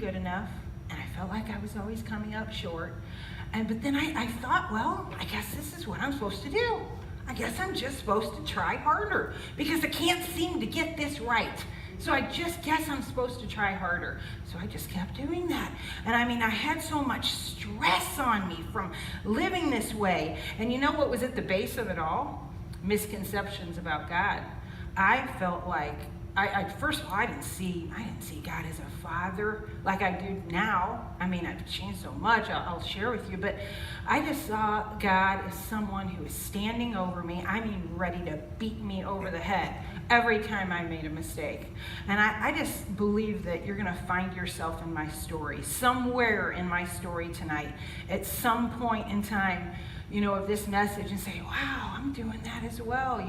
good enough, and I felt like I was always coming up short. But then I thought, well, I guess this is what I'm supposed to do. I guess I'm just supposed to try harder because I can't seem to get this right. So I just guess I'm supposed to try harder. So I just kept doing that. And I mean, I had so much stress on me from living this way. And you know what was at the base of it all? Misconceptions about God. I felt like, first of all, I didn't see God as a father like I do now. I mean, I've changed so much, I'll share with you, but I just saw God as someone who is standing over me, I mean, ready to beat me over the head every time I made a mistake. And I just believe that you're going to find yourself in my story, somewhere in my story tonight, at some point in time, of this message, and say, wow, I'm doing that as well,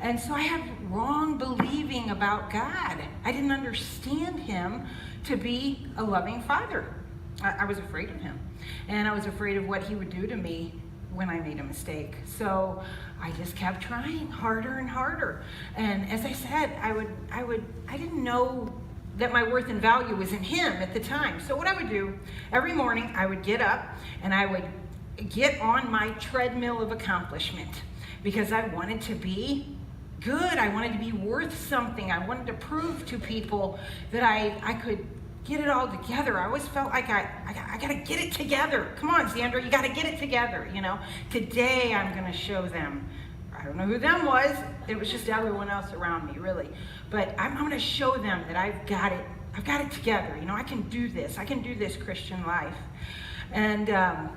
And so I had wrong believing about God. I didn't understand him to be a loving father. I was afraid of him. And I was afraid of what he would do to me when I made a mistake. So I just kept trying harder and harder. And as I said, I didn't know that my worth and value was in him at the time. So what I would do, every morning I would get up and I would get on my treadmill of accomplishment because I wanted to be good. I wanted to be worth something. I wanted to prove to people that I could get it all together. I always felt like I got to get it together. Come on, Sandra, you got to get it together, Today I'm going to show them. I don't know who them was. It was just everyone else around me, really. But I'm going to show them that I've got it together. I can do this. I can do this Christian life. And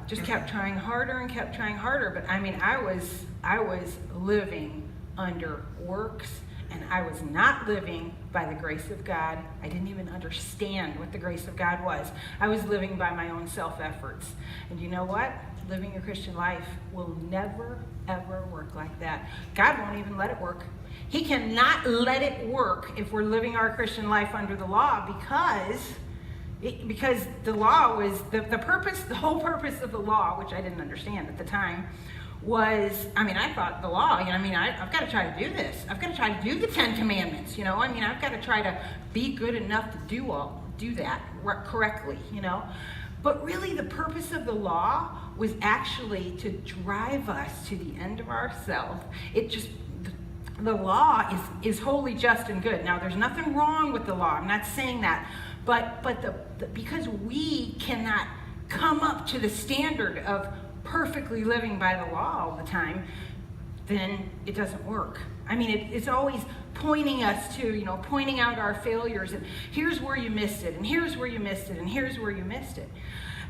just kept trying harder and kept trying harder. But I mean, I was living under works, and I was not living by the grace of God. I didn't even understand what the grace of God was. I was living by my own self-efforts. And you know what? Living a Christian life will never, ever work like that. God won't even let it work. He cannot let it work if we're living our Christian life under the law because the law was, the whole purpose of the law, which I didn't understand at the time, was, I thought the law, I've got to try to do this. I've got to try to do the 10 Commandments, I've got to try to be good enough to do that correctly, But really the purpose of the law was actually to drive us to the end of ourselves. The law is holy, just, and good. Now, there's nothing wrong with the law. I'm not saying that. But because we cannot come up to the standard of perfectly living by the law all the time, then it doesn't work. It's always pointing us to, pointing out our failures, and here's where you missed it, and here's where you missed it, and here's where you missed it.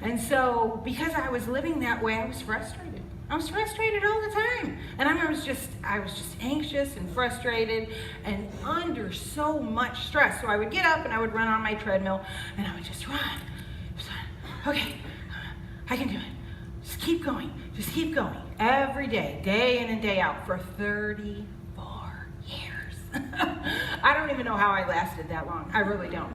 And so, because I was living that way, I was frustrated. I was frustrated all the time. And I was just anxious and frustrated and under so much stress. So I would get up and I would run on my treadmill and I would just run. Okay, I can do it. Just keep going. Just keep going. Every day, day in and day out for 34 years. I don't even know how I lasted that long. I really don't.